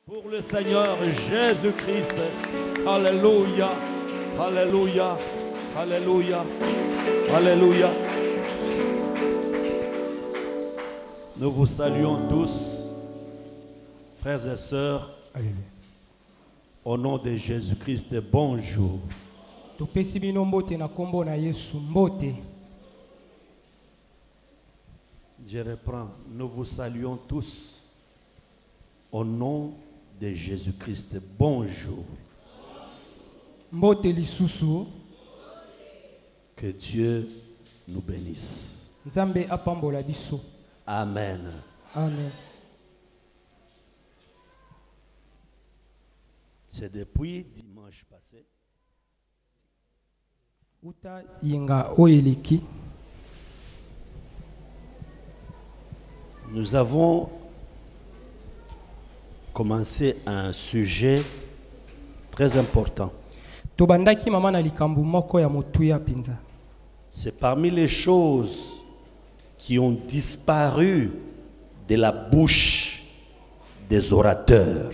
Pour le Seigneur Jésus-Christ. Alléluia. Alléluia. Alléluia. Alléluia. Nous vous saluons tous, frères et sœurs. Alléluia. Au nom de Jésus-Christ, bonjour. Je reprends. Nous vous saluons tous. Au nom de Jésus-Christ, bonjour. Que Dieu nous bénisse. Amen. Amen. C'est depuis dimanche passé. Nous avons commencé un sujet très important. C'est parmi les choses qui ont disparu de la bouche des orateurs.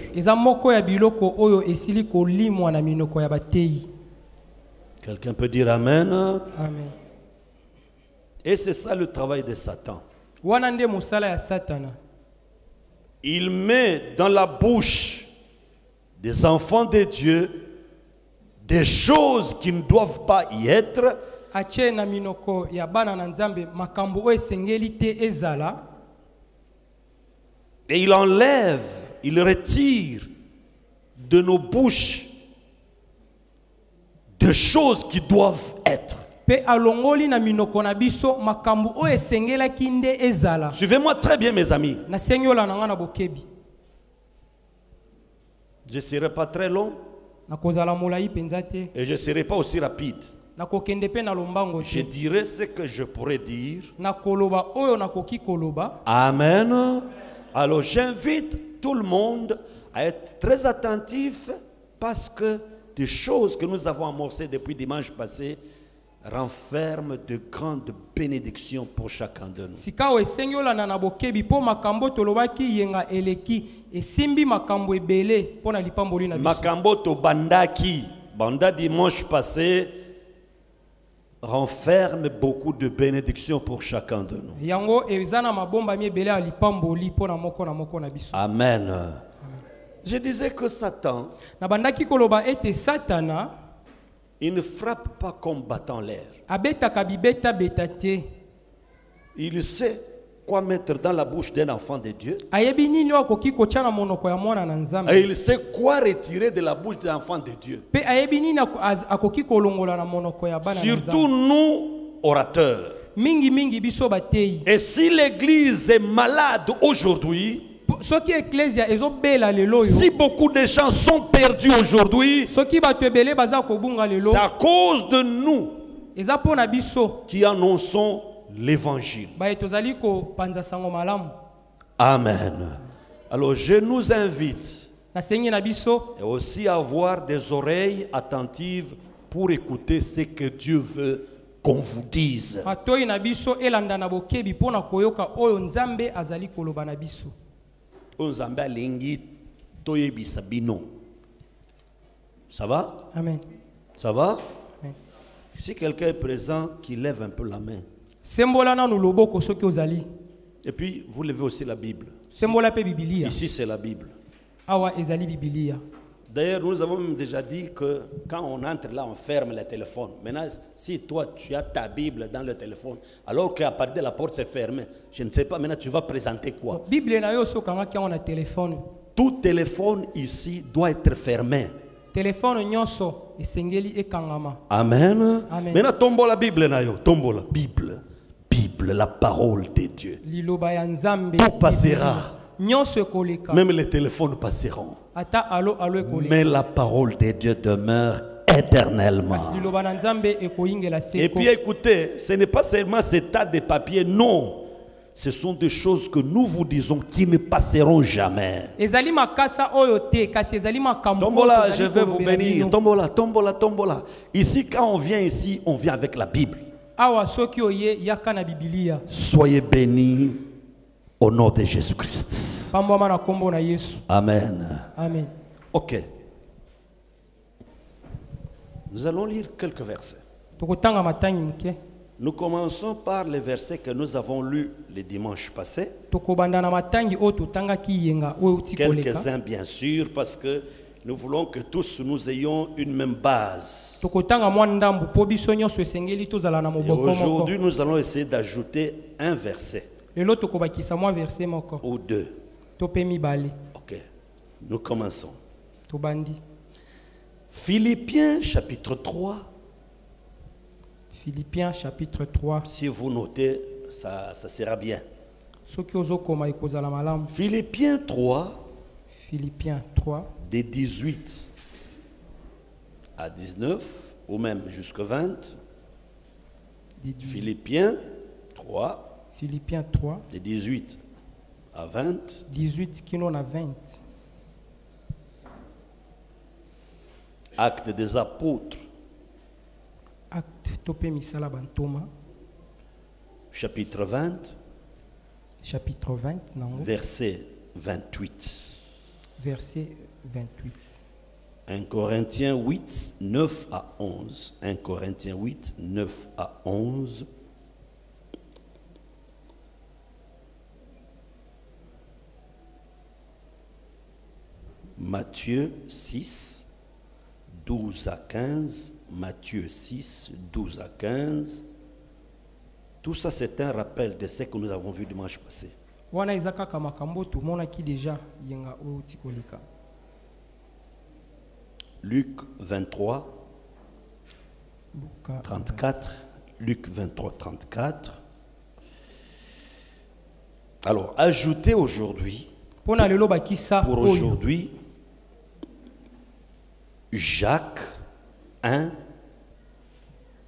Quelqu'un peut dire Amen. Amen. Et c'est ça le travail de Satan. Il met dans la bouche des enfants de Dieu des choses qui ne doivent pas y être. Et il enlève, il retire de nos bouches des choses qui doivent être. Suivez-moi très bien, mes amis. Je ne serai pas très long et je ne serai pas aussi rapide. Je dirai ce que je pourrais dire. Amen. Alors j'invite tout le monde à être très attentif parce que des choses que nous avons amorcées depuis dimanche passé renferment de grandes bénédictions pour chacun de nous. Makambo to bandaki, banda dimanche passé renferme beaucoup de bénédictions pour chacun de nous. Amen. Je disais que Satan, il ne frappe pas comme battant l'air. Il sait quoi mettre dans la bouche d'un enfant de Dieu. Et il sait quoi retirer de la bouche d'un enfant de Dieu. Surtout nous, orateurs. Et si l'Église est malade aujourd'hui, si beaucoup de gens sont perdus aujourd'hui, c'est à cause de nous qui annonçons l'évangile. Amen. Alors je nous invite et aussi à avoir des oreilles attentives pour écouter ce que Dieu veut qu'on vous dise. Ça va? Amen. Ça va? Amen. Si quelqu'un est présent, qu'il lève un peu la main. Et puis, vous levez aussi la Bible. Ici, c'est la Bible. D'ailleurs, nous avons même déjà dit que quand on entre là, on ferme le téléphone. Maintenant, si toi, tu as ta Bible dans le téléphone, alors qu'à partir de la porte, c'est fermé, je ne sais pas, maintenant, tu vas présenter quoi? Tout téléphone ici doit être fermé. Amen. Amen. Maintenant, tombe la Bible. Tombe la Bible. Bible, la parole de Dieu. Tout passera. Même les téléphones passeront. Mais la parole de Dieu demeure éternellement. Et puis écoutez, ce n'est pas seulement ces tas de papiers, non. Ce sont des choses que nous vous disons qui ne passeront jamais. Tombola, je vais vous bénir. Tombola, tombola, tombola. Ici, quand on vient ici, on vient avec la Bible. Soyez bénis au nom de Jésus-Christ. Amen. Amen. Ok. Nous allons lire quelques versets. Nous commençons par les versets que nous avons lus le dimanche passé. Quelques-uns bien sûr, parce que nous voulons que tous nous ayons une même base. Et aujourd'hui, nous allons essayer d'ajouter un verset. Ou deux. Ok. Nous commençons. Philippiens chapitre 3. Philippiens chapitre 3. Si vous notez, ça sera bien. Philippiens 3. Philippiens 3. De 18 à 19, ou même jusqu'à 20. Philippiens 3. Philippiens 3. De 18 à 20. 18 qui n'en a 20. Actes des apôtres. Chapitre 20. Chapitre 20. Verset 28. Verset 28. 1 Corinthiens 8, 9 à 11. 1 Corinthiens 8, 9 à 11. Matthieu 6, 12 à 15. Matthieu 6, 12 à 15. Tout ça, c'est un rappel de ce que nous avons vu dimanche passé. Luc 23, 34. Luc 23, 34. Alors, ajoutez aujourd'hui, pour aujourd'hui, Jacques 1,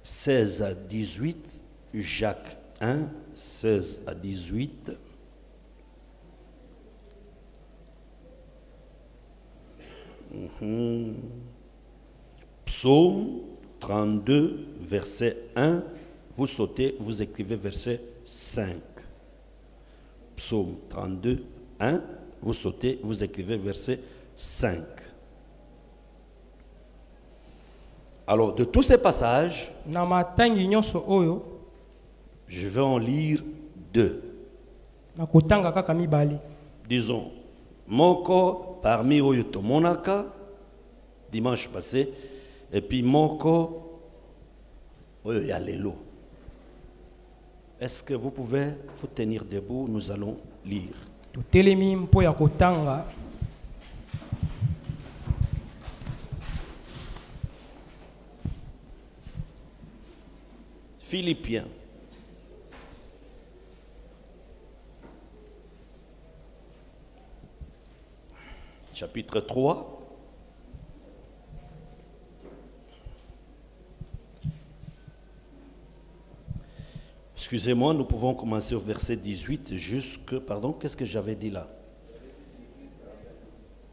16 à 18. Jacques 1, 16 à 18. Psaume 32, verset 1. Vous sautez, vous écrivez verset 5. Psaume 32, 1. Vous sautez, vous écrivez verset 5. Alors, de tous ces passages, je vais en lire deux. Disons, Moko parmi Oyoto Monaka, dimanche passé, et puis Moko Oyoyalelo. Est-ce que vous pouvez vous tenir debout? Nous allons lire. Philippiens. Chapitre 3. Excusez-moi, nous pouvons commencer au verset 18 jusque... Pardon, qu'est-ce que j'avais dit là?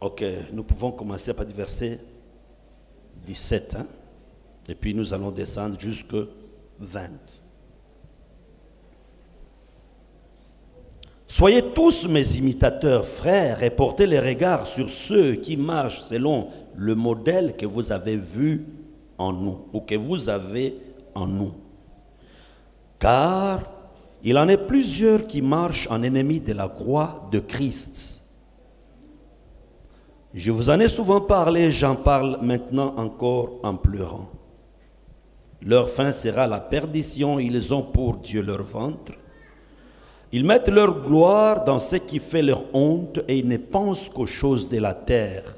Ok, nous pouvons commencer à partir du verset 17. Hein? Et puis nous allons descendre jusque 20. Soyez tous mes imitateurs, frères, et portez les regards sur ceux qui marchent selon le modèle que vous avez vu en nous, ou que vous avez en nous. Car il en est plusieurs qui marchent en ennemis de la croix de Christ. Je vous en ai souvent parlé, j'en parle maintenant encore en pleurant. Leur fin sera la perdition, ils ont pour Dieu leur ventre. Ils mettent leur gloire dans ce qui fait leur honte et ils ne pensent qu'aux choses de la terre.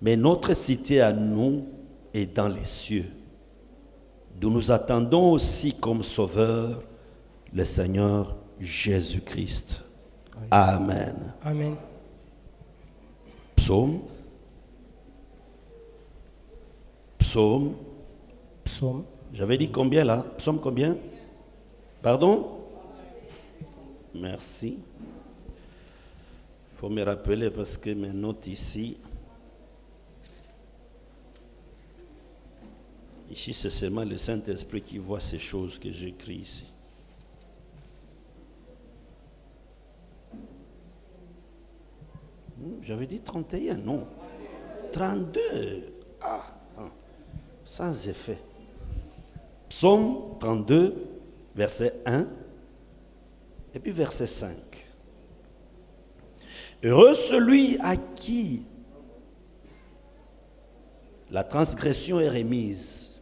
Mais notre cité à nous est dans les cieux, d'où nous attendons aussi comme sauveur le Seigneur Jésus-Christ. Amen. Amen. Psaume. Psaume. Psaume. J'avais dit combien là? Psaume combien? Pardon? Merci. Il faut me rappeler parce que mes notes ici, Ici, c'est seulement le Saint-Esprit qui voit ces choses que j'écris ici. J'avais dit 31, non. 32. Ah, sans effet. Psaume 32, verset 1, et puis verset 5. Heureux celui à qui la transgression est remise,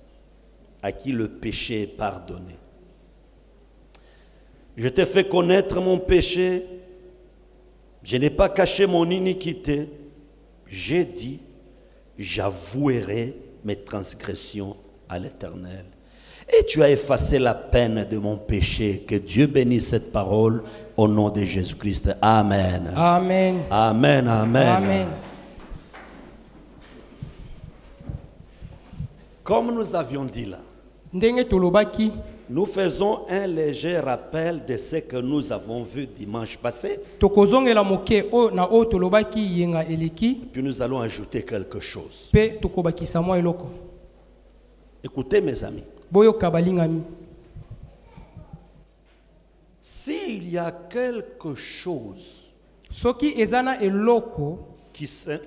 à qui le péché est pardonné. Je t'ai fait connaître mon péché, je n'ai pas caché mon iniquité. J'ai dit, j'avouerai mes transgressions à l'Éternel. Et tu as effacé la peine de mon péché. Que Dieu bénisse cette parole au nom de Jésus-Christ. Amen. Amen. Amen. Amen. Amen. Comme nous avions dit là, nous faisons un léger rappel de ce que nous avons vu dimanche passé. Puis nous allons ajouter quelque chose. Écoutez mes amis. S'il y a quelque chose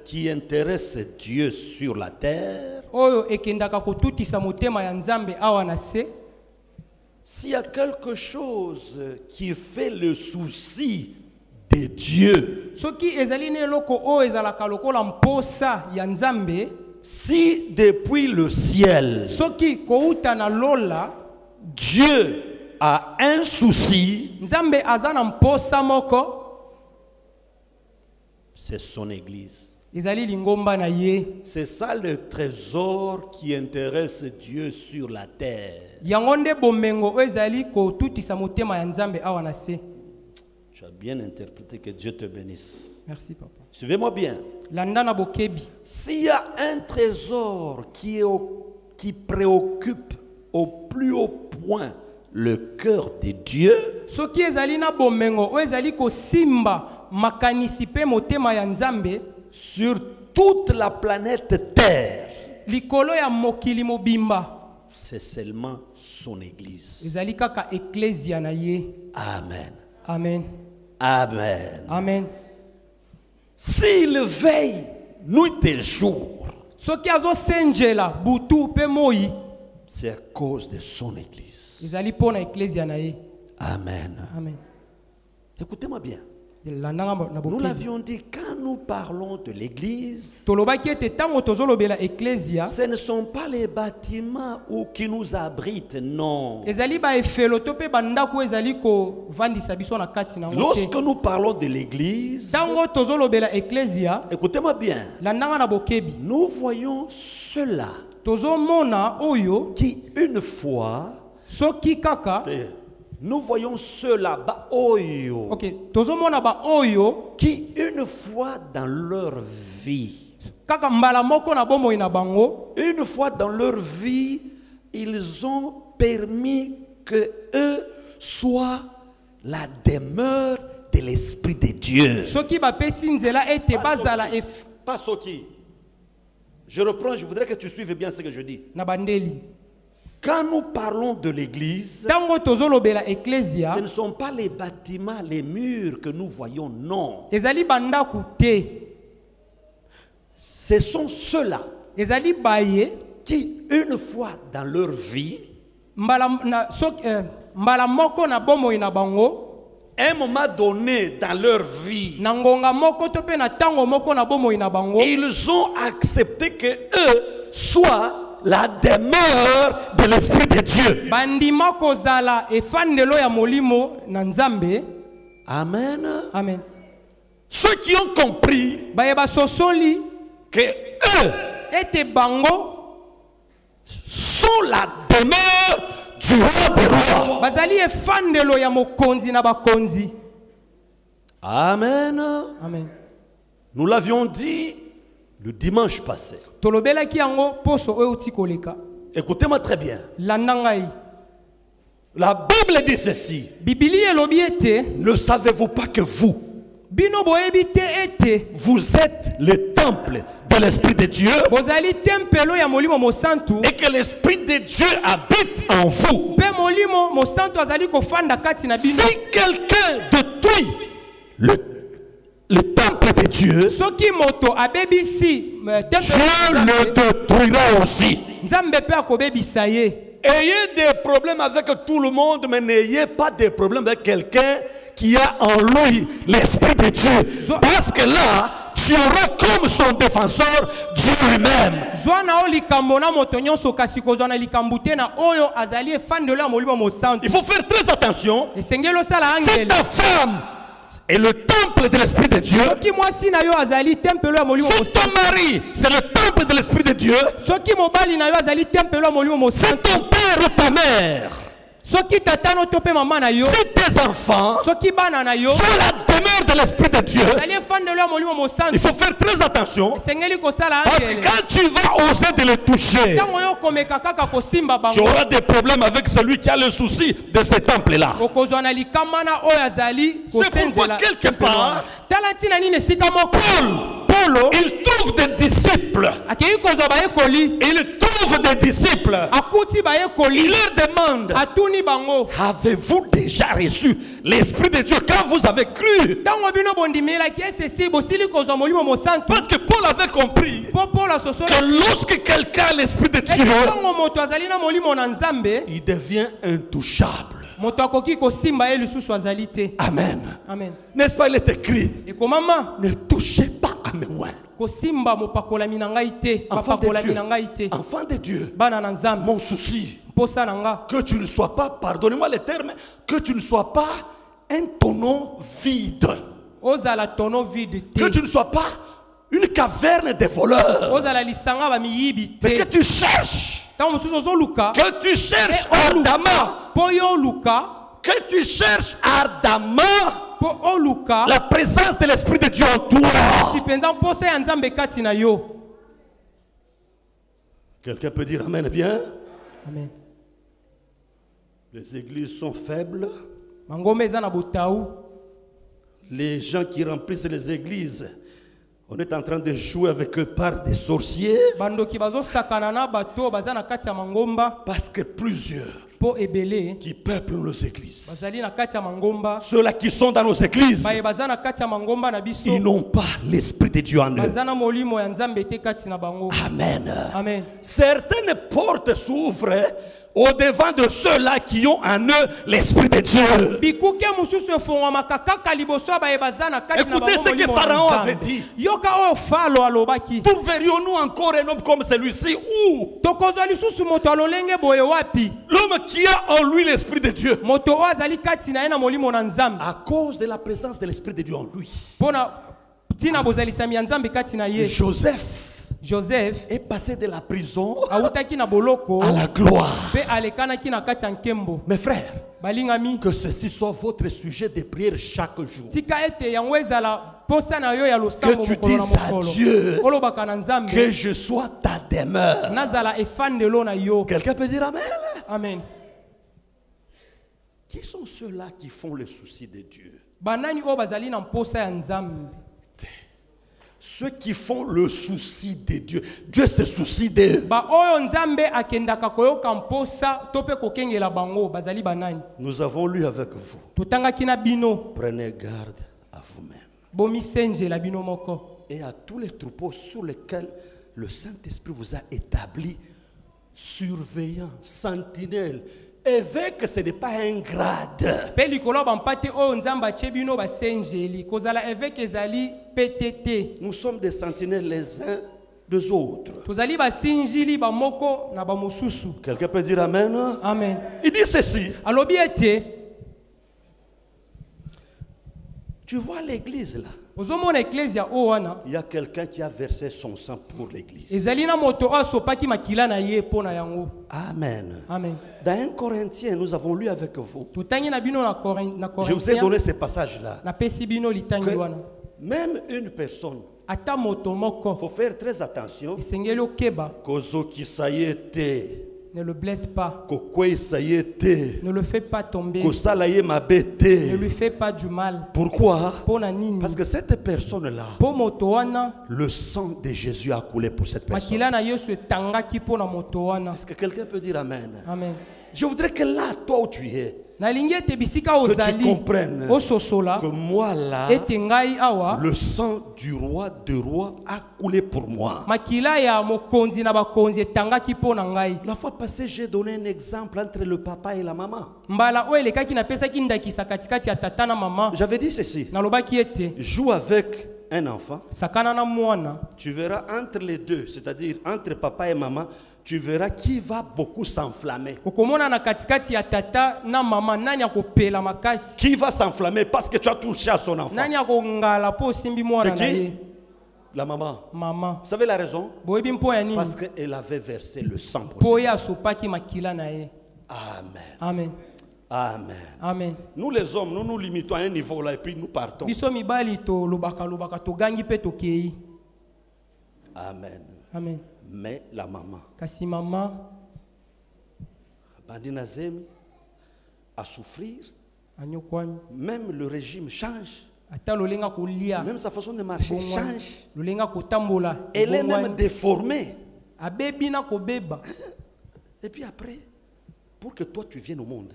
qui intéresse Dieu sur la terre, s'il y a quelque chose qui fait le souci de Dieu, si depuis le ciel, Dieu a un souci, c'est son église. C'est ça le trésor qui intéresse Dieu sur la terre. Tu as bien interprété, que Dieu te bénisse. Merci, papa. Suivez-moi bien. S'il y a un trésor qui préoccupe au plus haut point le cœur de Dieu, sur toute la planète Terre, c'est seulement son église. Amen. Amen. Amen. Amen. S'il veille nuit et jour, c'est à cause de son église. Amen. Amen. Écoutez-moi bien. Nous l'avions dit, quand nous parlons de l'église, ce ne sont pas les bâtiments qui nous abritent, non. Lorsque nous parlons de l'église, écoutez-moi bien, nous voyons cela qui une fois, nous voyons ceux-là qui une fois dans leur vie, ils ont permis que eux soient la demeure de l'Esprit de Dieu. Pas Soki. Je reprends, je voudrais que tu suives bien ce que je dis. Quand nous parlons de l'église, ce ne sont pas les bâtiments, les murs que nous voyons, non. Ce sont ceux-là qui, une fois dans leur vie, un moment donné dans leur vie, ils ont accepté que eux soient la demeure de l'Esprit de Dieu. Amen. Amen. Ceux qui ont compris que eux sont la demeure du roi des rois. Amen. Amen. Nous l'avions dit le dimanche passé. Écoutez-moi très bien. La Bible dit ceci. Ne savez-vous pas que vous êtes le temple de l'Esprit de Dieu et que l'Esprit de Dieu habite en vous. Si quelqu'un détruit le temple de Dieu, Dieu le détruira aussi. Ayez des problèmes avec tout le monde, mais n'ayez pas de problèmes avec quelqu'un qui a en lui l'Esprit de Dieu. Parce que là, tu auras comme son défenseur Dieu lui-même. Il faut faire très attention. Si ta femme est le temple de l'Esprit de Dieu, si ton mari c'est le temple de l'Esprit de Dieu, si ton père ou ta mère, si tes enfants sont la demeure de l'Esprit de Dieu, il faut faire très attention. Parce que quand tu vas oser de le toucher, tu auras des problèmes avec celui qui a le souci de ce temple-là. C'est pourquoi quelque part, Paul, il trouve des disciples. Il trouve des disciples. Il leur demande: avez-vous déjà reçu l'Esprit de Dieu quand vous avez cru? Parce que Paul avait compris que lorsque quelqu'un a l'Esprit de Dieu, il devient intouchable. Amen. Amen. N'est-ce pas, il est écrit: ne touchez pas à mes mains. Enfant de Dieu, mon souci, que tu ne sois pas, pardonnez-moi les termes, que tu ne sois pas un tonneau vide. Que tu ne sois pas une caverne des voleurs. Mais que tu cherches. Que tu cherches ardemment. Que tu cherches ardemment la présence de l'Esprit de Dieu en toi. Quelqu'un peut dire Amen bien? Amen. Les églises sont faibles. Les gens qui remplissent les églises, on est en train de jouer avec eux par des sorciers. Parce que plusieurs qui peuplent nos églises, ceux-là qui sont dans nos églises, ils n'ont pas l'Esprit de Dieu en eux. Amen. Amen. Certaines portes s'ouvrent au devant de ceux-là qui ont en eux l'Esprit de Dieu. Écoutez ce que Pharaon avait dit. Trouverions-nous encore un homme comme celui-ci? Où? L'homme qui a en lui l'Esprit de Dieu. À cause de la présence de l'Esprit de Dieu en lui. Joseph est passé de la prison à la gloire. Mes frères, que ceci soit votre sujet de prière chaque jour. Que tu dises à Dieu que je sois ta demeure. Quelqu'un peut dire Amen? Amen. Qui sont ceux-là qui font le souci de Dieu? Ceux qui font le souci de Dieu. Dieu se soucie d'eux. Nous avons lu avec vous. Prenez garde à vous-même. Et à tous les troupeaux sur lesquels le Saint-Esprit vous a établi, surveillant, sentinelle. Évêque, ce n'est pas un grade. Nous sommes des sentinelles les uns des autres. Quelqu'un peut dire Amen? Amen. Il dit ceci. Tu vois l'église là? Il y a quelqu'un qui a versé son sang pour l'église. Amen. Amen. Dans 1 Corinthiens, nous avons lu avec vous. Je vous ai donné ce passage-là. Même une personne, il faut faire très attention. Ne le blesse pas. Ne le fais pas tomber. Ne lui fais pas du mal. Pourquoi? Parce que cette personne-là, le sang de Jésus a coulé pour cette personne. Est-ce que quelqu'un peut dire Amen? Amen. Je voudrais que là, toi où tu es, que tu comprennes que moi là, le sang du roi de rois a coulé pour moi. La fois passée, j'ai donné un exemple entre le papa et la maman. J'avais dit ceci. Joue avec un enfant. Tu verras entre les deux, c'est-à-dire entre papa et maman, tu verras qui va beaucoup s'enflammer. Qui va s'enflammer parce que tu as touché à son enfant. C'est qui? La maman. Vous savez la raison? Parce qu'elle avait versé le sang pour ça. Amen. Amen. Amen. Amen. Nous les hommes, nous nous limitons à un niveau là et puis nous partons. Amen. Amen. Mais la maman, kasi maman Bandinazem, à souffrir, même le régime change, même sa façon de marcher change, elle est même déformée. Et puis après, pour que toi tu viennes au monde,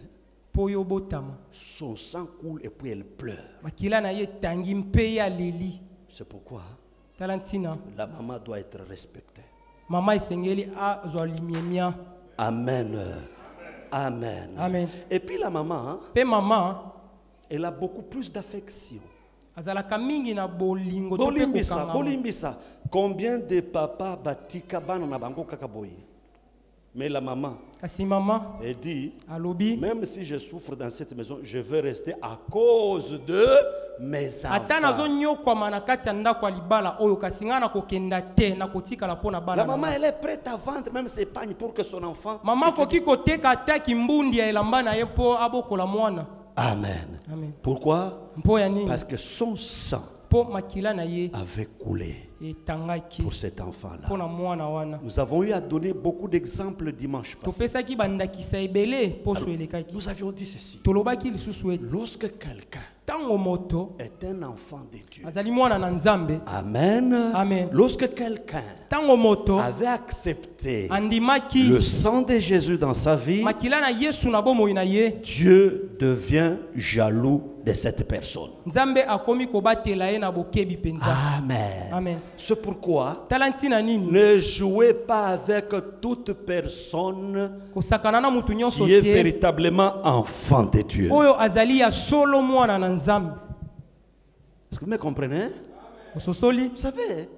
son sang coule et puis elle pleure. C'est pourquoi la maman doit être respectée. Amen. Amen. Amen. Et puis la maman, elle a beaucoup plus d'affection. Bolimbisa. Combien de papas batika bana na bango kakaboyi? Mais la maman, elle dit, même si je souffre dans cette maison, je veux rester à cause de mes enfants. La maman, elle est prête à vendre même ses pagnes pour que son enfant... Amen. Amen. Pourquoi? Parce que son sang avait coulé pour cet enfant-là. Nous avons eu à donner beaucoup d'exemples dimanche passé. Nous avions dit ceci. Lorsque quelqu'un est un enfant de Dieu. Amen. Amen. Lorsque quelqu'un avait accepté le sang de Jésus dans sa vie, Dieu devient jaloux de cette personne. Amen. Amen. C'est pourquoi ne jouez pas avec toute personne qui est véritablement enfant de Dieu. Est-ce que vous me comprenez? Vous savez,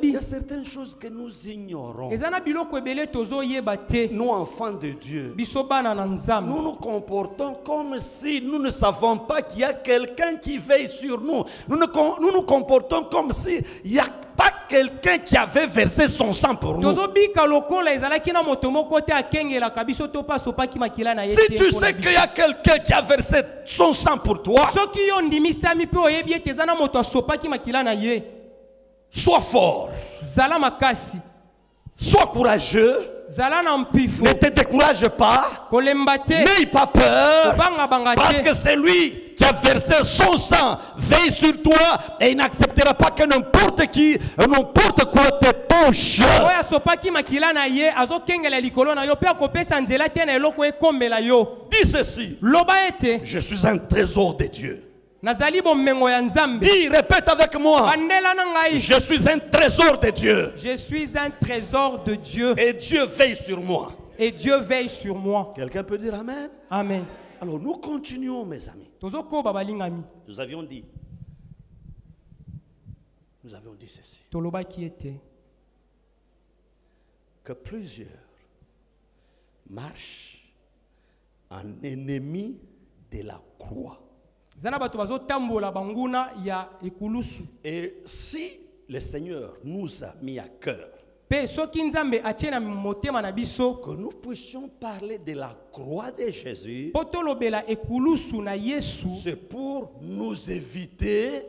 il y a certaines choses que nous ignorons. Nous, enfants de Dieu, nous nous comportons comme si nous ne savons pas qu'il y a quelqu'un qui veille sur nous. Nous nous comportons comme si il n'y a pas quelqu'un qui avait versé son sang pour nous. Si tu sais qu'il y a quelqu'un qui a versé son sang pour toi, sois fort, sois courageux, ne te décourage pas, n'aie pas peur, parce que c'est lui qui a versé son sang veille sur toi et il n'acceptera pas que n'importe qui, n'importe quoi te touche. Dis ceci: je suis un trésor de Dieu. Dis, répète avec moi: je suis un trésor de Dieu. Je suis un trésor de Dieu. Et Dieu veille sur moi. Et Dieu veille sur moi. Quelqu'un peut dire Amen? Amen. Alors nous continuons, mes amis. Nous avions dit ceci, que plusieurs marchent en ennemi de la croix. Et si le Seigneur nous a mis à cœur que nous puissions parler de la croix de Jésus, c'est pour nous éviter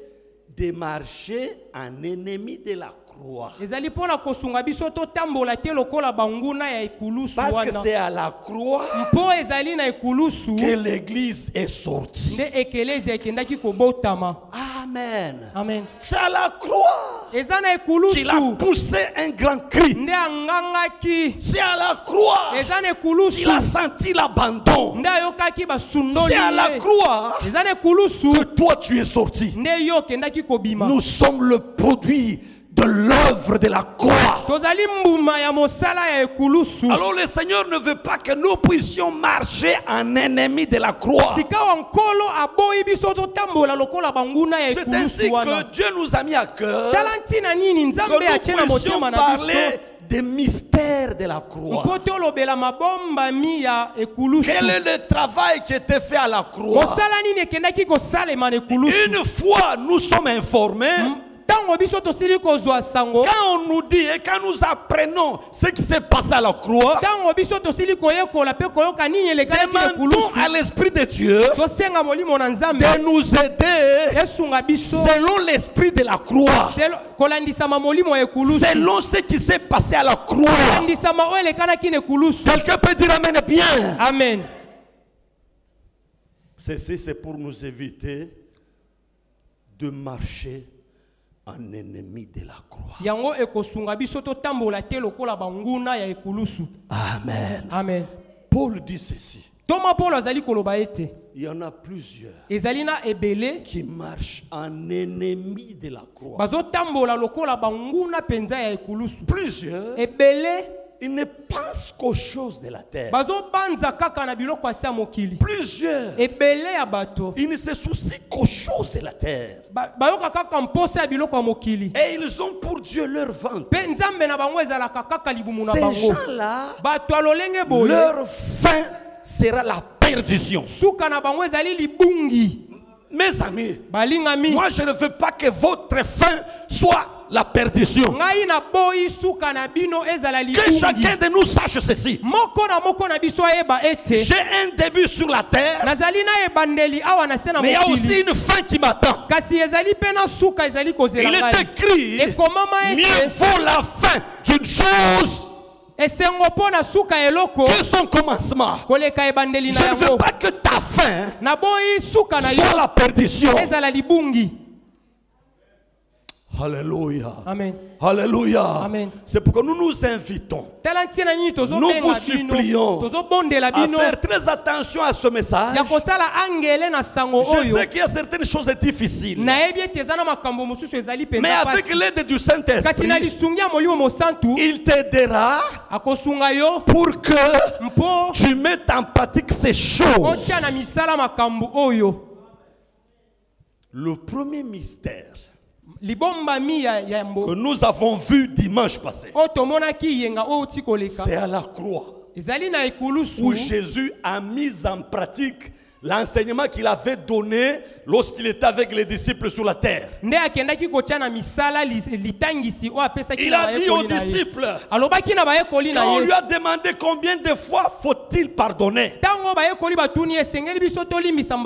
de marcher en ennemi de la croix. croix. Parce que c'est à la croix que l'église est sortie. Amen. Amen. C'est à la croix qu'il a poussé un grand cri. C'est à la croix qu'il a senti l'abandon. C'est à la croix que toi tu es sorti. Nous sommes le produit de l'œuvre de la croix. Alors le Seigneur ne veut pas que nous puissions marcher en ennemi de la croix. C'est ainsi que Dieu nous a mis à cœur que nous puissions parler des mystères de la croix. Quel est le travail qui était fait à la croix? Une fois nous sommes informés, quand on nous dit et quand nous apprenons ce qui s'est passé à la croix, demandons à l'Esprit de Dieu de nous aider selon l'esprit de la croix, selon ce qui s'est passé à la croix. Quelqu'un peut dire Amen bien. Amen. Ceci c'est pour nous éviter de marcher un ennemi de la croix. Amen. Amen. Paul dit ceci. Il y en a plusieurs qui marchent en ennemi de la croix. Plusieurs, ils ne pensent qu'aux choses de la terre. Plusieurs, ils ne se soucient qu'aux choses de la terre. Et ils ont pour Dieu leur ventre. Ces gens-là, leur fin sera la perdition. Mes amis, moi je ne veux pas que votre fin soit la perdition. Que chacun de nous sache ceci. J'ai un début sur la terre, mais il y a aussi une fin qui m'attend. Il est écrit, mieux vaut la fin d'une chose que son commencement. Je ne veux pas que ta fin soit la perdition. Alléluia. Amen. Alléluia. Amen. C'est pourquoi nous nous invitons. Nous vous supplions à faire très attention à ce message. Je sais qu'il y a certaines choses difficiles. Mais avec l'aide du Saint-Esprit, il t'aidera pour que tu mettes en pratique ces choses. Le premier mystère que nous avons vu dimanche passé, c'est à la croix où Jésus a mis en pratique l'enseignement qu'il avait donné lorsqu'il était avec les disciples sur la terre. Il a dit aux disciples, quand on lui a demandé combien de fois faut-il pardonner,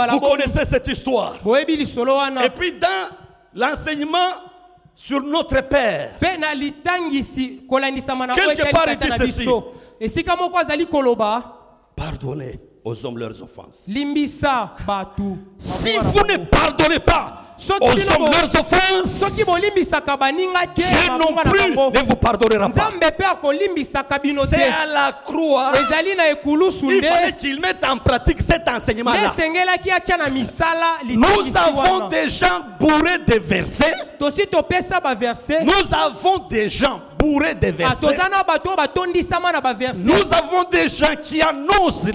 vous connaissez cette histoire. Et puis dans l'enseignement sur notre Père, quelque part il dit ceci: pardonnez aux hommes leurs offenses. Si vous ne pardonnez pas aux hommes leurs offenses, Dieu non plus ne vous pardonnera pas. C'est à la croix, il fallait qu'ils mettent en pratique cet enseignement-là. Nous avons des gens bourrés de versets. Nous avons des gens bourrés de versets. Nous avons des gens qui annoncent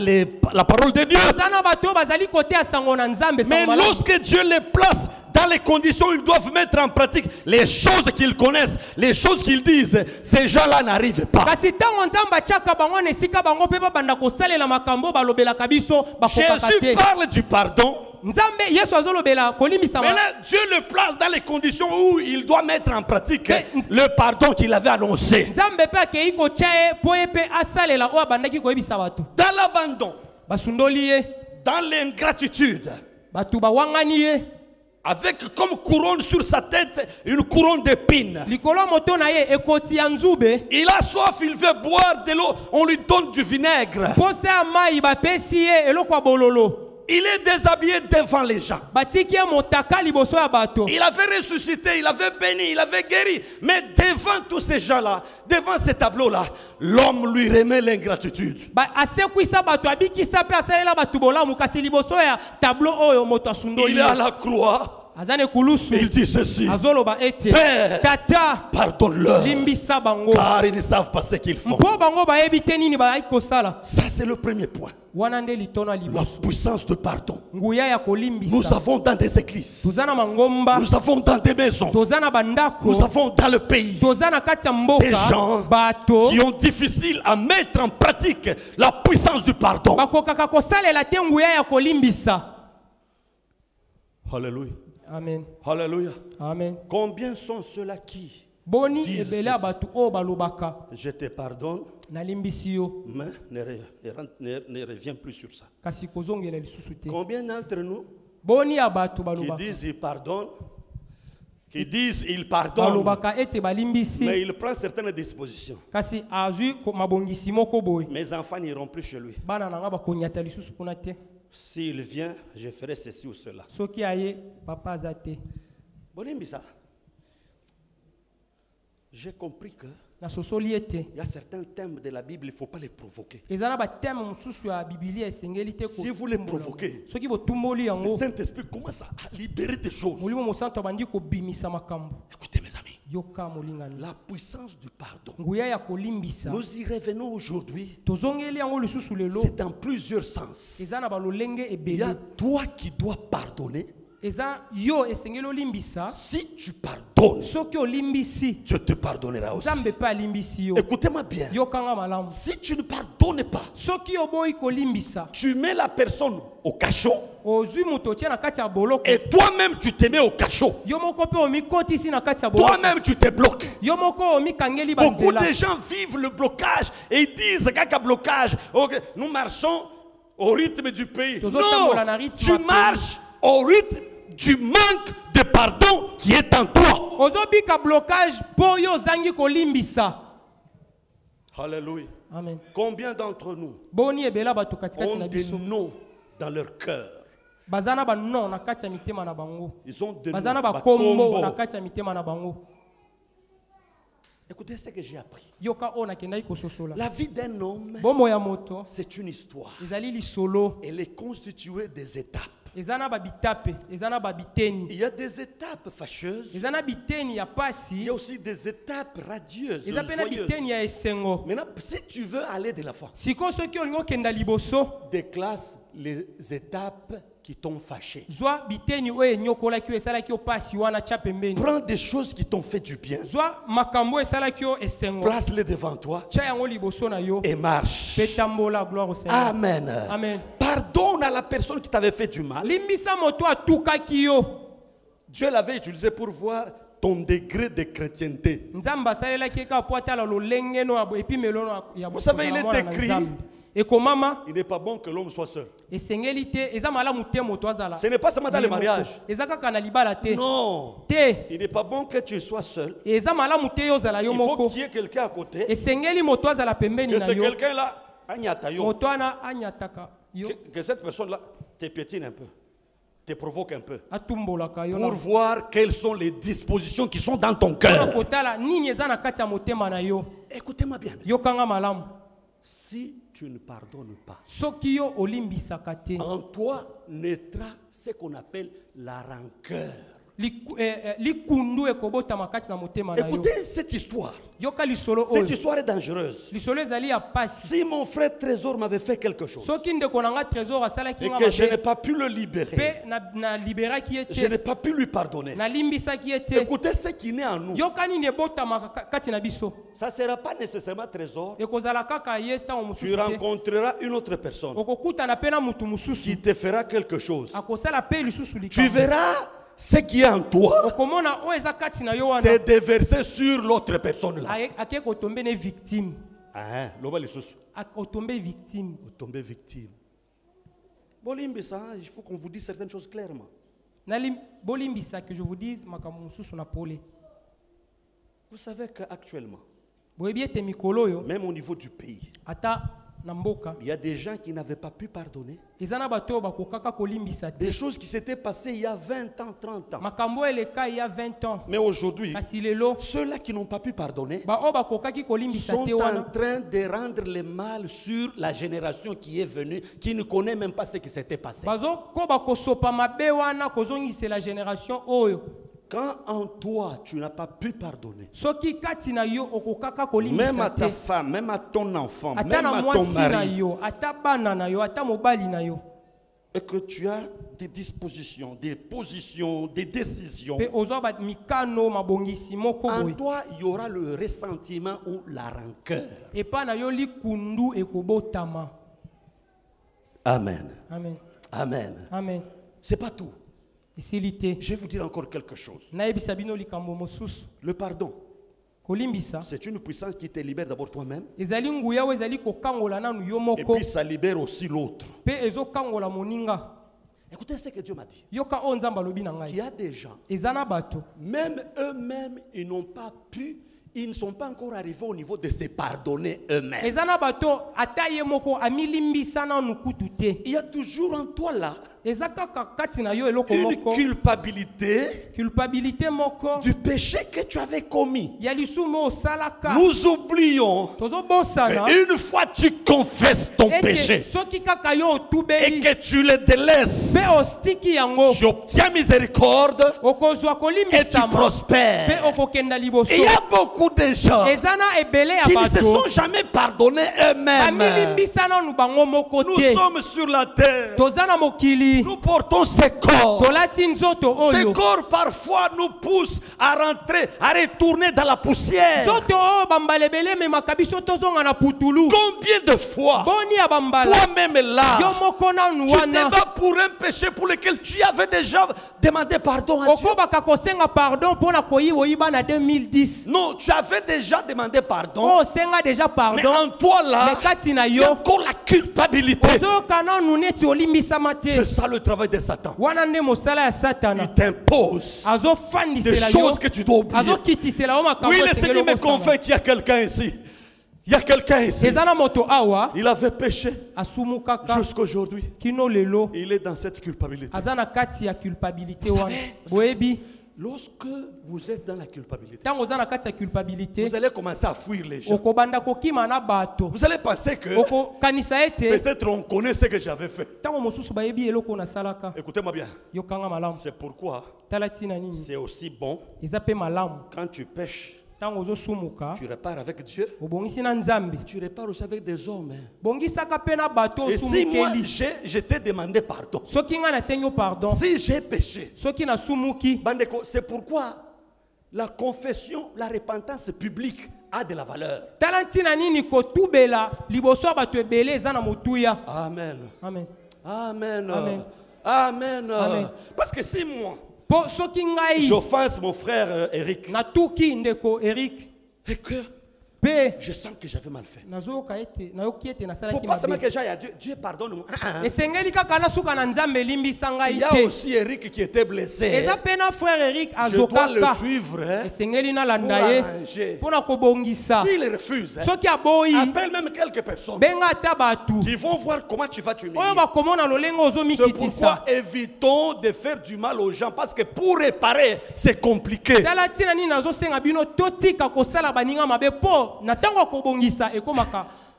la parole de Dieu. Mais lorsque Dieu les place dans les conditions où ils doivent mettre en pratique les choses qu'ils connaissent, les choses qu'ils disent, ces gens-là n'arrivent pas. Jésus parle du pardon. Mais là, Dieu le place dans les conditions où il doit mettre en pratique le pardon qu'il avait annoncé. Dans l'abandon, dans l'ingratitude, avec comme couronne sur sa tête une couronne d'épines. Il a soif, il veut boire de l'eau, on lui donne du vinaigre. Il est déshabillé devant les gens. Il avait ressuscité, il avait béni, il avait guéri. Mais devant tous ces gens-là, devant ces tableaux-là, l'homme lui remet l'ingratitude. Il est à la croix. Il dit ceci: Père, pardonne-leur, car ils ne savent pas ce qu'ils font. Ça, c'est le premier point. La puissance de pardon. Nous avons dans des églises, nous avons dans des maisons, nous avons dans le pays des gens qui ont difficile à mettre en pratique la puissance du pardon. Alléluia. Amen. Alléluia. Amen. Combien sont ceux-là qui disent je te pardonne, mais ne reviens plus sur ça. Combien d'entre nous qui disent ils pardonnent, qui disent ils pardonnent, mais il prend certaines dispositions. Mes enfants n'iront plus chez lui. S'il vient, je ferai ceci ou cela. J'ai compris que il y a certains thèmes de la Bible, il ne faut pas les provoquer. Si vous les provoquez, le Saint-Esprit commence à libérer des choses. Écoutez mes amis, la puissance du pardon, nous y revenons aujourd'hui. C'est dans plusieurs sens. Il y a toi qui dois pardonner. Si tu pardonnes, Dieu te pardonnera aussi. Écoutez-moi bien. Si tu ne pardonnes pas, tu mets la personne au cachot, et toi-même tu te mets au cachot. Toi-même tu te bloques. Beaucoup de gens vivent le blocage et ils disent qu'un blocage, nous marchons au rythme du pays. Non, tu marches au rythme du manque de pardon qui est en toi. Alléluia. Amen. Combien d'entre nous ont des noms dans leur cœur? Ils ont des noms. Écoutez ce que j'ai appris. La vie d'un homme, c'est une histoire. Elle est constituée des étapes. Il y a des étapes fâcheuses. Il y a aussi des étapes radieuses, joyeuses. Maintenant, si tu veux aller de l'avant, déclasse les étapes qui t'ont fâché. Prends des choses qui t'ont fait du bien. Place-les devant toi et marche. Amen. Amen. Pardonne à la personne qui t'avait fait du mal. Dieu l'avait utilisé pour voir ton degré de chrétienté. Vous savez, il est écrit: il n'est pas bon que l'homme soit seul. Ce n'est pas seulement dans le mariage. Non. Il n'est pas bon que tu sois seul. Il faut qu'il y ait quelqu'un à côté. Que ce quelqu'un-là, que cette personne-là te piétine un peu, te provoque un peu, pour voir quelles sont les dispositions qui sont dans ton cœur. Écoutez-moi bien. Si tu ne pardonnes pas, en toi naîtra ce qu'on appelle la rancœur. Écoutez cette histoire. Cette histoire est dangereuse. Si mon frère Trésor m'avait fait quelque chose et que je n'ai pas pu le libérer, je n'ai pas pu lui pardonner, écoutez ce qui naît en nous. Ça ne sera pas nécessairement Trésor. Tu rencontreras une autre personne qui te fera quelque chose. Tu verras ce qui est en toi, c'est de verser sur l'autre personne là. Tomber victime. Il faut qu'on vous dise certaines choses clairement. bolimbisa que je vous dise makambo mususu na pole. Vous savez qu'actuellement, même au niveau du pays, il y a des gens qui n'avaient pas pu pardonner. Des choses qui s'étaient passées il y a 20 ans, 30 ans. Mais aujourd'hui, ceux-là qui n'ont pas pu pardonner sont en train de rendre le mal sur la génération qui est venue, qui ne connaît même pas ce qui s'était passé. Quand en toi tu n'as pas pu pardonner, même à ta femme, même à ton enfant, même à ton mari, et que tu as des dispositions, des positions, des décisions, en toi il y aura le ressentiment ou la rancœur. Amen. Amen. Amen. Amen. C'est pas tout. Je vais vous dire encore quelque chose. Le pardon, c'est une puissance qui te libère d'abord toi-même. Et puis ça libère aussi l'autre. Écoutez ce que Dieu m'a dit. Il y a des gens, même eux-mêmes, ils n'ont pas pu, ils ne sont pas encore arrivés au niveau de se pardonner eux-mêmes. Il y a toujours en toi là une culpabilité du péché que tu avais commis. Nous oublions qu'une fois tu confesses ton péché et que tu le délaisses, tu obtiens miséricorde et tu prospères. Il y a beaucoup de gens qui ne se sont jamais pardonnés eux-mêmes. Nous sommes sur la terre. Nous portons ces corps. Ces corps parfois nous poussent à rentrer, à retourner dans la poussière. Combien de fois toi-même là, tu te bats pour un péché pour lequel tu avais déjà demandé pardon à Dieu? Non, tu avais déjà demandé pardon. Mais en toi là, il y a encore la culpabilité. C'est ça le travail de Satan. Il t'impose des choses que tu dois oublier. Oui, le Seigneur me confie qu'il y a quelqu'un ici. Il y a quelqu'un ici. Il avait péché jusqu'aujourd'hui. Il est dans cette culpabilité. Vous savez, lorsque vous êtes dans la culpabilité, vous allez commencer à fuir les gens. Vous allez penser que peut-être on connaît ce que j'avais fait. Écoutez-moi bien. C'est pourquoi c'est aussi bon quand tu pêches. Tu repars avec Dieu. Tu repars aussi avec des hommes. Et si moi je t'ai demandé pardon, si j'ai péché, c'est pourquoi la confession, la repentance publique a de la valeur. Amen. Amen. Amen. Amen. Amen. Parce que si moi j'offense mon frère Eric, et que je sens que j'avais mal fait. Il ne faut pas seulement que j'aille à Dieu. Dieu pardonne-moi. Il y a aussi Eric qui était blessé. Je dois le suivre pour arranger. S'il refuse, appelle même quelques personnes qui vont voir comment tu vas t'humilier. C'est pourquoi évitons de faire du mal aux gens, parce que pour réparer, c'est compliqué.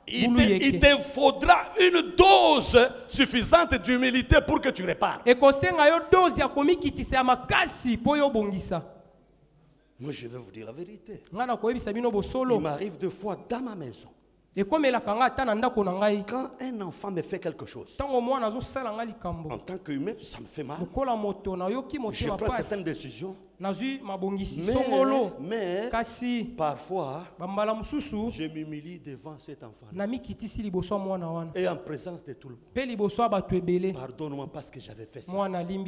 Il te faudra une dose suffisante d'humilité pour que tu répares. Moi, je vais vous dire la vérité. Il m'arrive deux fois dans ma maison. Quand un enfant me fait quelque chose, en tant qu'humain, ça me fait mal. Je prends certaines décisions. Mais parfois, je m'humilie devant cet enfant et en présence de tout le monde. Pardonne-moi parce que j'avais fait ça. Alléluia.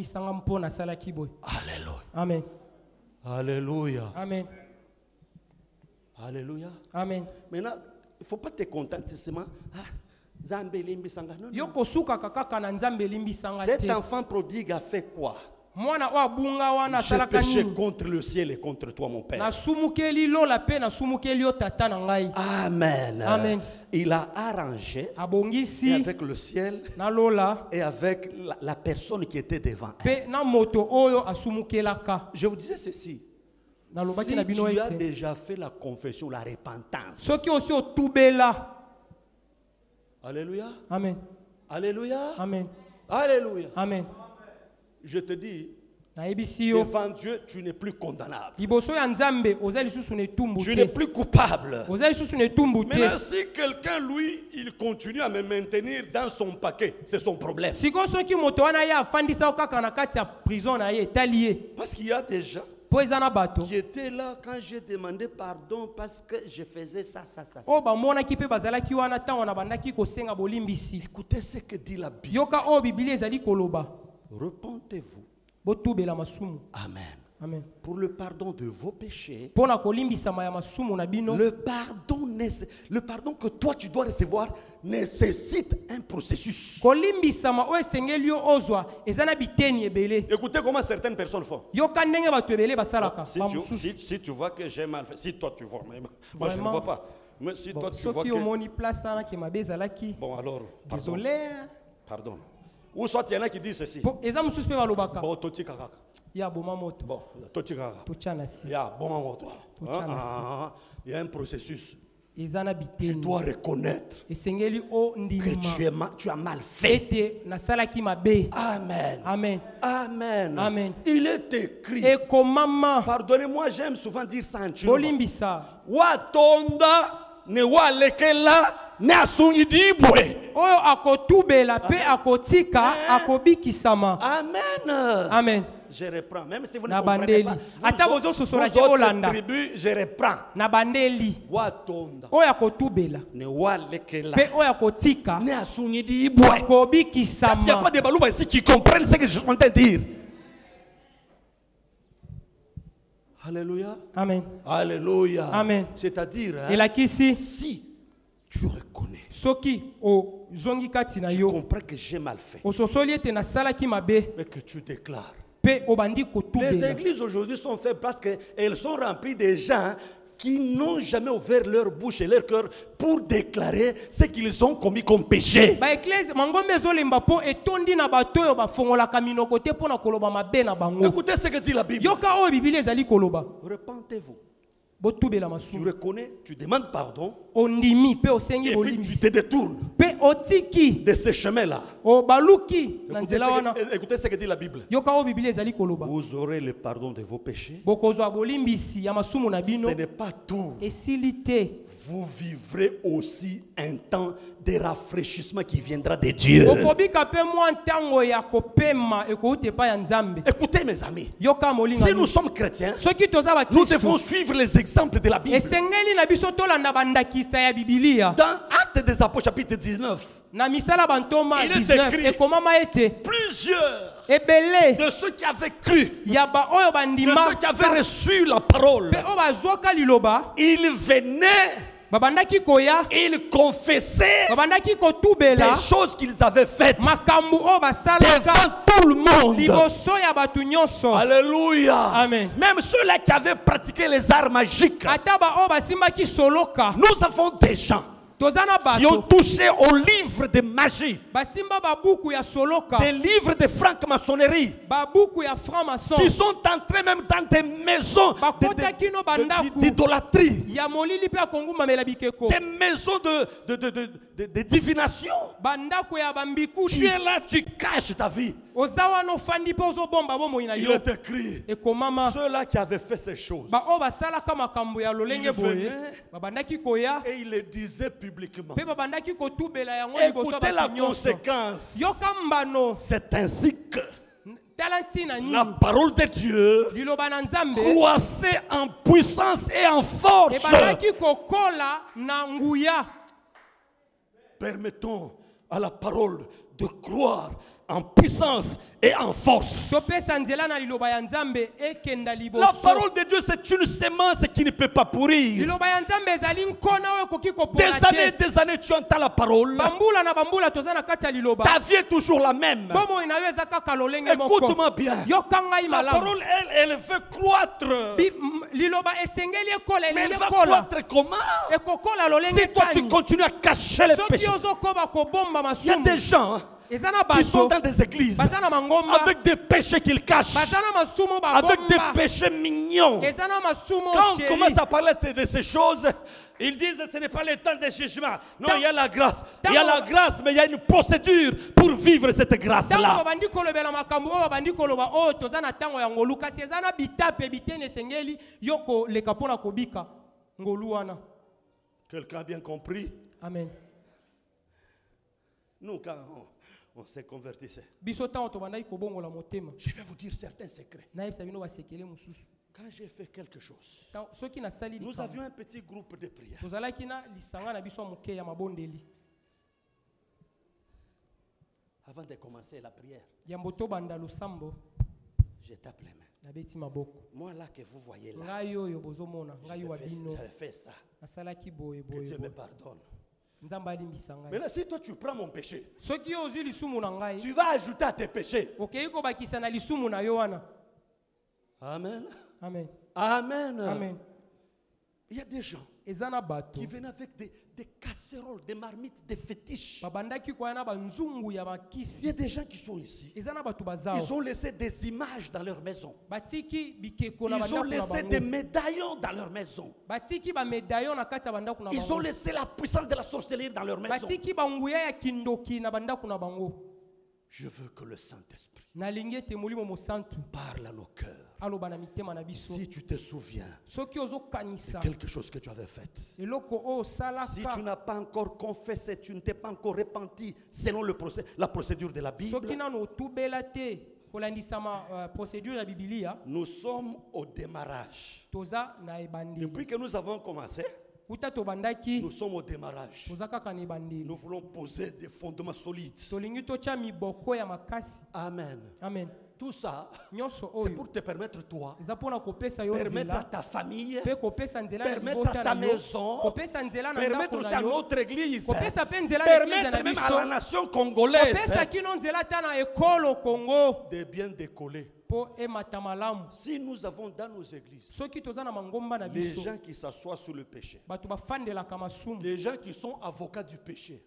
Amen. Alléluia. Amen. Alléluia. Amen. Maintenant, il ne faut pas te contenter seulement. Cet enfant prodigue a fait quoi? J'ai péché contre le ciel et contre toi, mon Père. Amen. Amen. Il a arrangé et avec le ciel et avec la personne qui était devant elle. Je vous disais ceci. Si tu as déjà fait la confession, la repentance. Alléluia. Amen. Alléluia. Amen. Alléluia. Amen. Je te dis, devant Dieu, tu n'es plus condamnable. Tu n'es plus coupable. Mais si quelqu'un, lui, il continue à me maintenir dans son paquet, c'est son problème. Parce qu'il y a des gens qui étaient là quand j'ai demandé pardon parce que je faisais ça. Écoutez ce que dit la Bible. Repentez-vous. Amen. Amen. Pour le pardon de vos péchés, le pardon que toi tu dois recevoir nécessite un processus. Écoutez comment certaines personnes font. Si tu vois que j'ai mal fait, si toi tu vois, moi je ne vois pas. Mais si toi tu vois que... Bon alors, pardon. Ou soit il y en a qui disent ceci. Bon, il y a un processus. Tu dois reconnaître que tu as mal fait. Amen. Amen. Amen. Amen. Il est écrit. Pardonnez-moi, j'aime souvent dire ça en chinois. Watonda ne wa lekela ne asungidibwe. Amen. Amen. Je reprends. Même si vous ne comprenez pas. Vous autres tribus, je reprends. Watonda ne wa lekela ne asungidibwe. Parce qu'il n'y a pas de balouba ici qui comprennent ce que je suis en train de dire. Alléluia. Amen. Alléluia. Amen. C'est-à-dire, si tu reconnais, tu comprends que j'ai mal fait, mais que tu déclares. Les églises aujourd'hui sont faibles parce qu'elles sont remplies de gens qui n'ont jamais ouvert leur bouche et leur cœur pour déclarer ce qu'ils ont commis comme péché. Écoutez ce que dit la Bible. Repentez-vous. Tu reconnais, tu demandes pardon, et puis tu te détournes de ce chemin-là. Écoutez ce que dit la Bible. Vous aurez le pardon de vos péchés. Ce n'est pas tout. Vous vivrez aussi un temps de rafraîchissement qui viendra de Dieu. Écoutez mes amis, si nous sommes chrétiens, nous devons suivre les exemples de la Bible. Dans Actes des Apôtres chapitre 19, il est écrit plusieurs de ceux qui avaient cru, de ceux qui avaient reçu la parole, ils venaient, ils confessaient les choses qu'ils avaient faites devant tout le monde. Alléluia. Amen. Même ceux-là qui avaient pratiqué les arts magiques, nous avons des gens qui ont touché au livre de magie, des livres de franc-maçonnerie, qui sont entrés même dans des maisons d'idolâtrie, des maisons de divination. Tu es là, tu caches ta vie. Il est écrit, ceux-là qui avaient fait ces choses, ils venaient et ils le disaient publiquement. Écoutez la conséquence. C'est ainsi que la parole de Dieu croissait en puissance et en force. Permettons à la parole de croire en puissance et en force. La parole de Dieu, c'est une semence qui ne peut pas pourrir. Des années, tu entends la parole. Ta vie est toujours la même. Écoute-moi bien. La parole, elle veut croître. Mais elle va croître comment? Si toi tu continues à cacher les péchés. Il y a des gens qui sont dans des églises avec des péchés qu'ils cachent, avec des péchés mignons. Quand on commence à parler de ces choses, ils disent que ce n'est pas le temps de jugement. Non, il y a la grâce. Il y a la grâce, mais il y a une procédure pour vivre cette grâce-là. Quelqu'un a bien compris? Amen. Nous, quand on s'est converti, je vais vous dire certains secrets. Quand j'ai fait quelque chose, nous avions un petit groupe de prière. Avant de commencer la prière, j'ai tapé les mains. Moi là que vous voyez là, j'avais fait ça. Que Dieu me pardonne. Maintenant, si toi tu prends mon péché, tu vas ajouter à tes péchés. Amen. Amen. Amen. Amen. Il y a des gens qui viennent avec des casseroles, des marmites, des fétiches. Il y a des gens qui sont ici. Ils ont laissé des images dans leur maison. Ils ont laissé des médaillons dans leur maison. Ils ont laissé la puissance de la sorcellerie dans leur maison. Je veux que le Saint-Esprit parle à nos cœurs. Si tu te souviens de quelque chose que tu avais fait, si tu n'as pas encore confessé, tu ne t'es pas encore repenti selon la procédure de la Bible, nous sommes au démarrage. Depuis que nous avons commencé, nous sommes au démarrage. Nous voulons poser des fondements solides. Amen. Amen. Tout ça, c'est pour te permettre toi, permettre à ta famille, permettre à ta maison, permettre aussi à notre église, permettre même à la nation congolaise de bien décoller. Si nous avons dans nos églises les gens qui s'assoient sur le péché, les gens qui sont avocats du péché,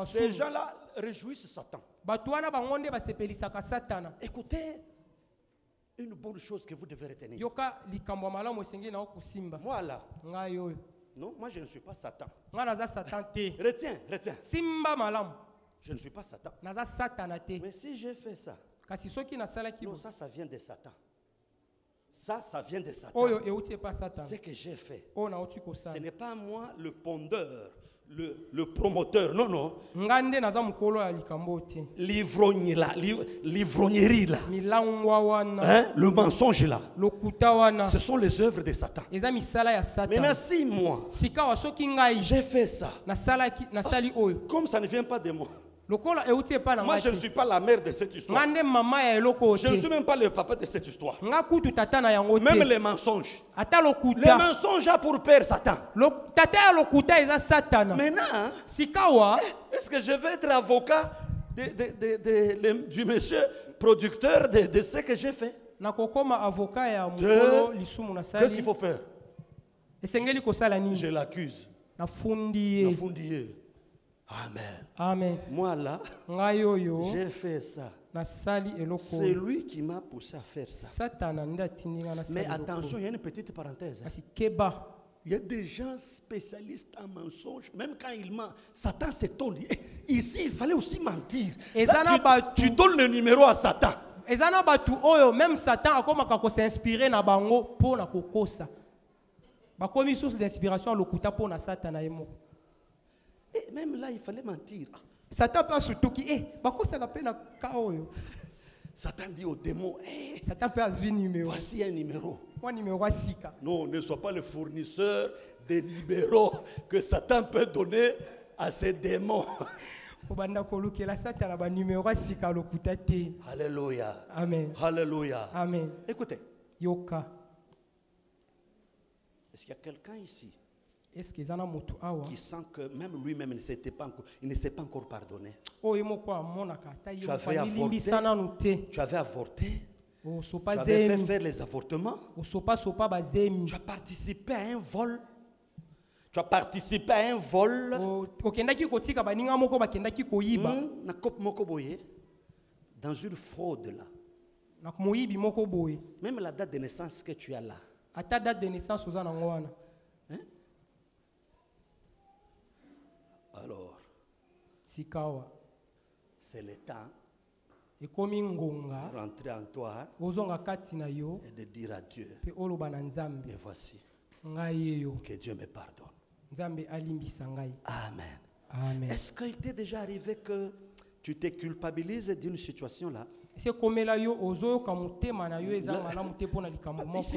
ces gens-là réjouissent Satan. Écoutez, une bonne chose que vous devez retenir. Moi là, non, moi je ne suis pas Satan. Retiens. Je ne suis pas Satan. Mais si j'ai fait ça, non, ça vient de Satan. Ça vient de Satan. Ce que j'ai fait, ce n'est pas moi le pondeur, le promoteur. Non. L'ivrognerie là. Le mensonge là. Ce sont les œuvres de Satan. Maintenant, si moi, j'ai fait ça, comme ça ne vient pas de moi. Moi, je ne suis pas la mère de cette histoire. Je ne suis même pas le papa de cette histoire. Même les mensonges. Les mensonges ont pour père Satan. Maintenant, est-ce que je vais être avocat du monsieur producteur de ce que j'ai fait? Qu'est-ce qu'il faut faire? Je l'accuse. Amen. Amen. Moi là, j'ai fait ça. C'est lui qui m'a poussé à faire ça. Mais attention, il y a une petite parenthèse. Il y a des gens spécialistes en mensonges. Même quand ils mentent, Satan s'étonne. Ici, il fallait aussi mentir. Là, tu donnes le numéro à Satan. Même Satan a s'inspiré na bango pour na kokosa. Bakomi source d'inspiration à l'okuta pour na Satan. Et même là, il fallait mentir. Satan peut surtout qui Satan dit au démon, Satan peut avoir un numéro. Voici un numéro. Non, ne sois pas le fournisseur des numéros que Satan peut donner à ses démons. Alléluia. Amen. Alléluia. Amen. Écoutez. Yoka. Est-ce qu'il y a quelqu'un ici qui sent que même lui-même il ne s'est pas encore pardonné? Tu avais avorté. Tu avais fait faire les avortements. Tu as participé à un vol. Tu as participé à un vol. Dans une fraude là. Même la date de naissance que tu as là. À ta date de naissance, Hein? Alors, c'est le temps de rentrer en toi et de dire à Dieu, et voici, que Dieu me pardonne. Amen. Amen. Est-ce qu'il t'est déjà arrivé que tu te culpabilises d'une situation là? Ici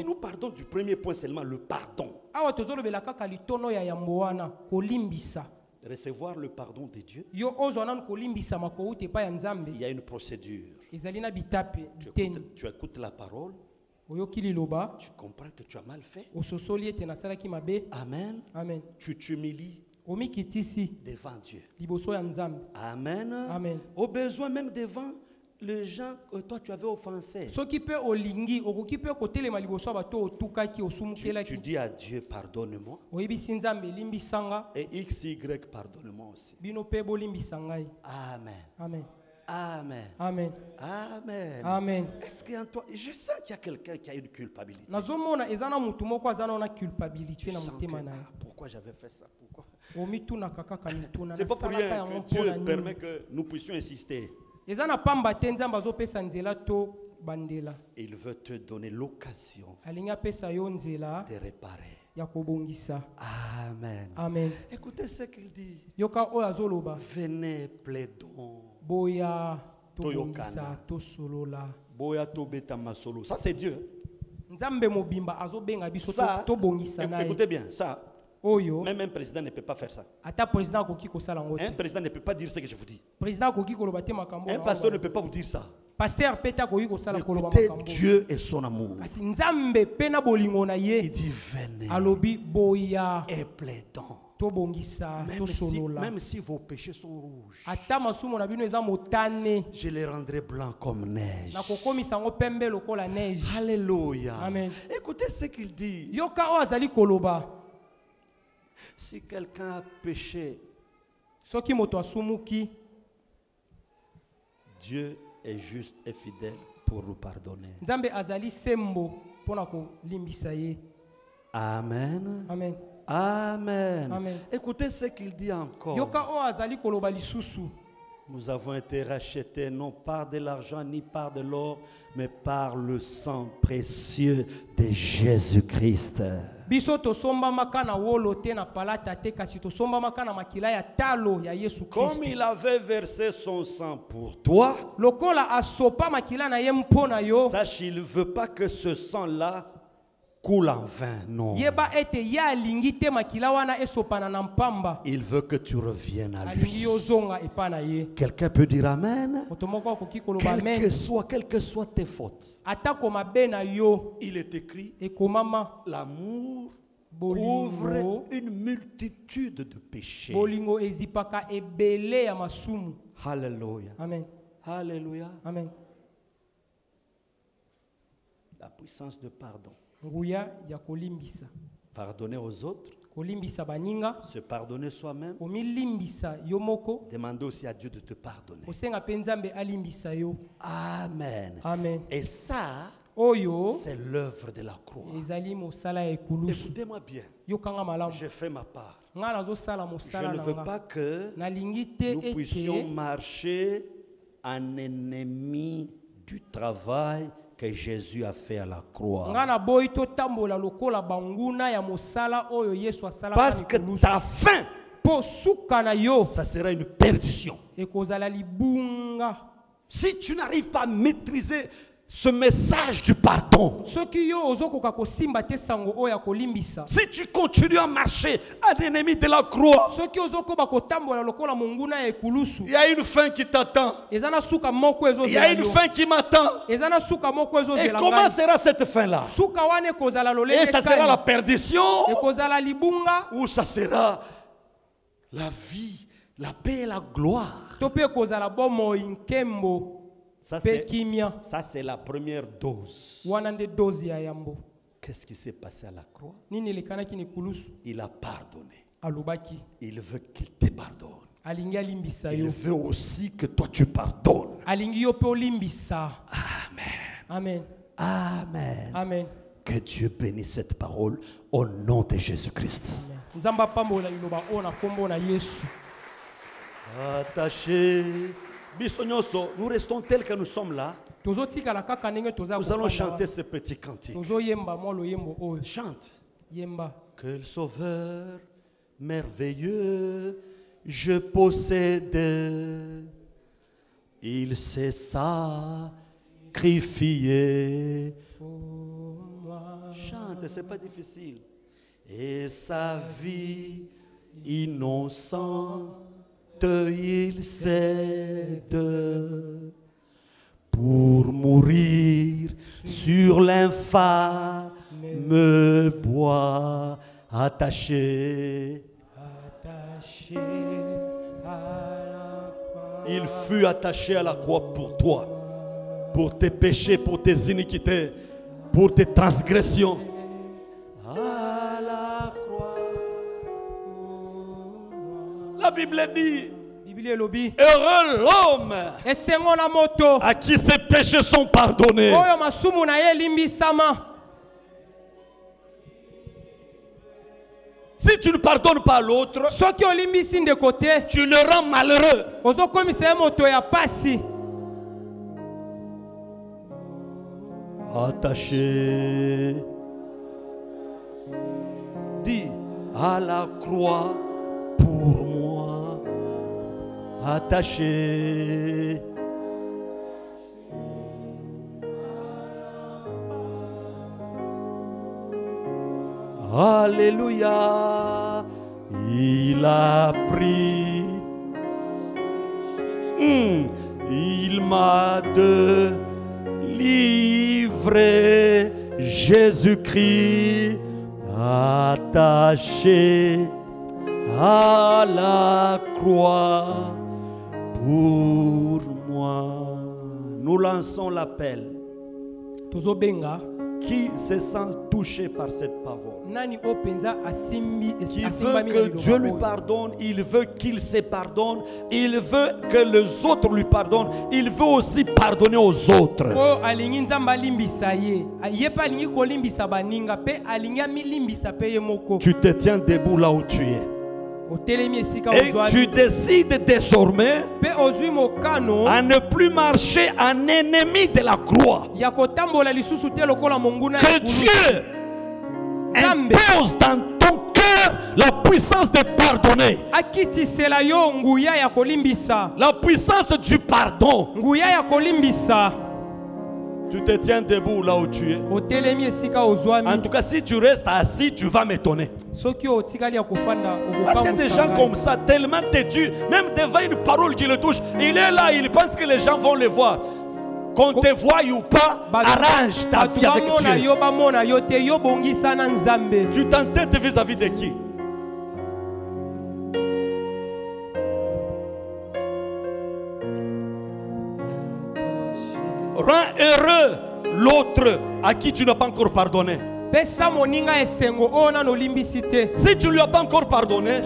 nous pardonnons du premier point seulement, le pardon. Recevoir le pardon de Dieu, il y a une procédure. Tu écoutes la parole, tu comprends que tu as mal fait. Amen. Amen. Tu t'humilies devant Dieu. Amen. Amen. Au besoin même devant les gens que toi tu avais offensés. Tu dis à Dieu, pardonne-moi. Et XY, pardonne-moi aussi. Amen. Amen. Amen. Amen. Amen. Amen. Est-ce qu'en toi, je sens qu'il y a quelqu'un qui a une culpabilité. Pourquoi j'avais fait ça? Pourquoi? C'est pas pour rien que Dieu permet que nous puissions insister. Il veut te donner l'occasion de réparer. Amen. Amen. Écoutez ce qu'il dit. Venez, plaidons. Boya tobongisa tosolola. Boya tobeta masolo. Ça c'est Dieu. Ça, écoutez bien, ça. Oyo. Même un président ne peut pas faire ça. Un président ne peut pas dire ce que je vous dis. Un pasteur ne peut pas vous dire ça. Écoutez Dieu et son amour. Il dit venez et plaidons. Même si vos péchés sont rouges, je les rendrai blancs comme neige. Alléluia. Amen. Écoutez ce qu'il dit. Si quelqu'un a péché, Dieu est juste et fidèle pour nous pardonner. Amen. Amen. Amen. Amen. Écoutez ce qu'il dit encore. Nous avons été rachetés non par de l'argent ni par de l'or, mais par le sang précieux de Jésus-Christ. Comme il avait versé son sang pour toi, sache qu'il ne veut pas que ce sang-là coule en vain, non. Il veut que tu reviennes à lui. Quelqu'un peut dire Amen. Quelles que soient tes fautes, il est écrit, l'amour couvre une multitude de péchés. Alléluia. Amen. Alléluia. Amen. La puissance de pardon. Pardonner aux autres, se pardonner soi-même, demander aussi à Dieu de te pardonner. Amen. Amen. Et ça, c'est l'œuvre de la croix. Écoutez-moi bien. J'ai fait ma part. Je ne veux pas que nous puissions marcher en ennemi du travail que Jésus a fait à la croix. Parce que ta fin, ça sera une perdition. Si tu n'arrives pas à maîtriser ce message du pardon. Si tu continues à marcher à l'ennemi de la croix, il y a une fin qui t'attend. Il y a une fin qui m'attend. Et comment sera cette fin-là? Et ça sera la perdition ou ça sera la vie, la paix et la gloire? Ça, c'est la première dose. Qu'est-ce qui s'est passé à la croix? Il a pardonné. Il veut qu'il te pardonne. Il veut aussi que toi tu pardonnes. Amen. Amen. Amen. Amen. Que Dieu bénisse cette parole au nom de Jésus-Christ. Attaché. Nous restons tels que nous sommes là. Nous allons chanter ce petit cantique. Chante. Quel sauveur merveilleux je possède. Il s'est sacrifié. Chante, c'est pas difficile. Et sa vie innocente il cède pour mourir sur l'infâme bois, attaché à la croix. Il fut attaché à la croix pour toi, pour tes péchés, pour tes iniquités, pour tes transgressions. À la croix. La Bible dit: heureux l'homme à qui ses péchés sont pardonnés. Si tu ne pardonnes pas l'autre, tu le rends malheureux. Attaché, dis à la croix pour moi, attaché. Alléluia, il a pris, il m'a délivré, Jésus-Christ attaché à la croix pour moi. Nous lançons l'appel. Qui se sent touché par cette parole? Qui veut que Dieu lui pardonne, il veut qu'il se pardonne, il veut que les autres lui pardonnent, il veut aussi pardonner aux autres. Tu te tiens debout là où tu es. Et tu décides désormais à ne plus marcher en ennemi de la croix. Que Dieu impose dans ton cœur la puissance de pardonner. La puissance du pardon. Tu te tiens debout là où tu es. En tout cas, si tu restes assis, tu vas m'étonner. Parce qu'il y a des gens comme ça, tellement têtus, même devant une parole qui le touche, il est là, il pense que les gens vont le voir. Qu'on te voie ou pas, arrange ta vie avec Dieu. Tu t'entêtes vis-à-vis de qui? Rends heureux l'autre à qui tu n'as pas encore pardonné. Si tu ne lui as pas encore pardonné,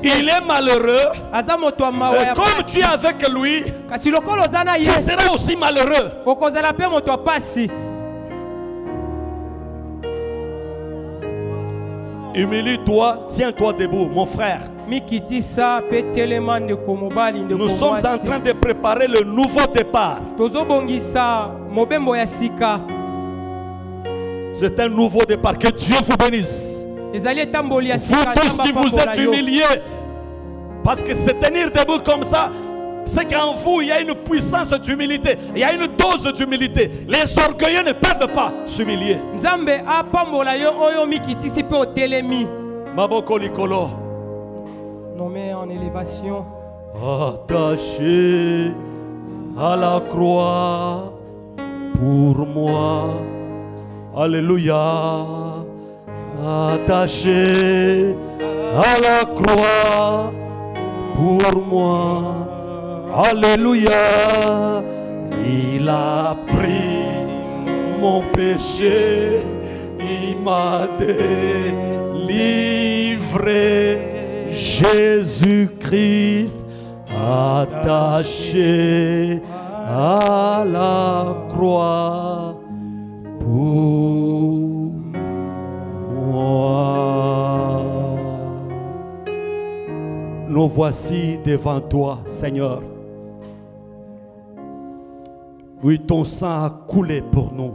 il est malheureux. Et comme tu es avec lui, tu seras aussi malheureux. Humilie-toi, tiens-toi debout, mon frère. Nous sommes en train de préparer le nouveau départ. C'est un nouveau départ. Que Dieu vous bénisse. Vous tous qui vous êtes humiliés, parce que se tenir debout comme ça, c'est qu'en vous il y a une puissance d'humilité, il y a une dose d'humilité. Les orgueilleux ne peuvent pas s'humilier. Maboko likolo. Nommé en élévation. Attaché à la croix pour moi. Alléluia. Attaché à la croix pour moi. Alléluia. Il a pris mon péché. Il m'a délivré. Jésus-Christ attaché à la croix pour moi. Nous voici devant toi, Seigneur. Oui, ton sang a coulé pour nous.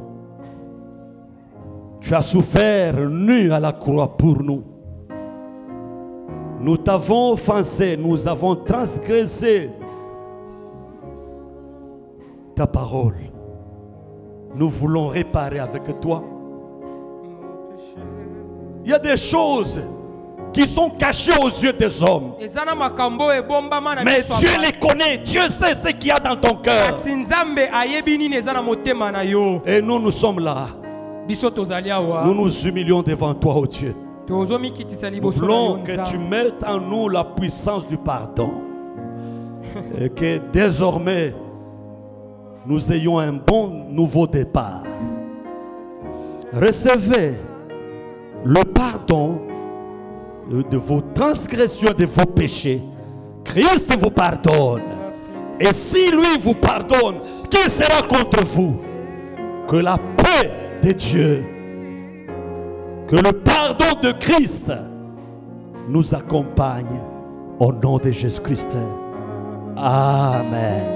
Tu as souffert nu à la croix pour nous. Nous t'avons offensé, nous avons transgressé ta parole. Nous voulons réparer avec toi. Il y a des choses qui sont cachées aux yeux des hommes. Mais Dieu les connaît, Dieu sait ce qu'il y a dans ton cœur. Et nous sommes là. Nous nous humilions devant toi, oh Dieu. Nous voulons que tu mettes en nous la puissance du pardon. Et que désormais, nous ayons un bon nouveau départ. Recevez le pardon de vos transgressions, de vos péchés. Christ vous pardonne. Et si lui vous pardonne, qui sera contre vous? Que la paix de Dieu, que le pardon de Christ nous accompagne au nom de Jésus-Christ. Amen.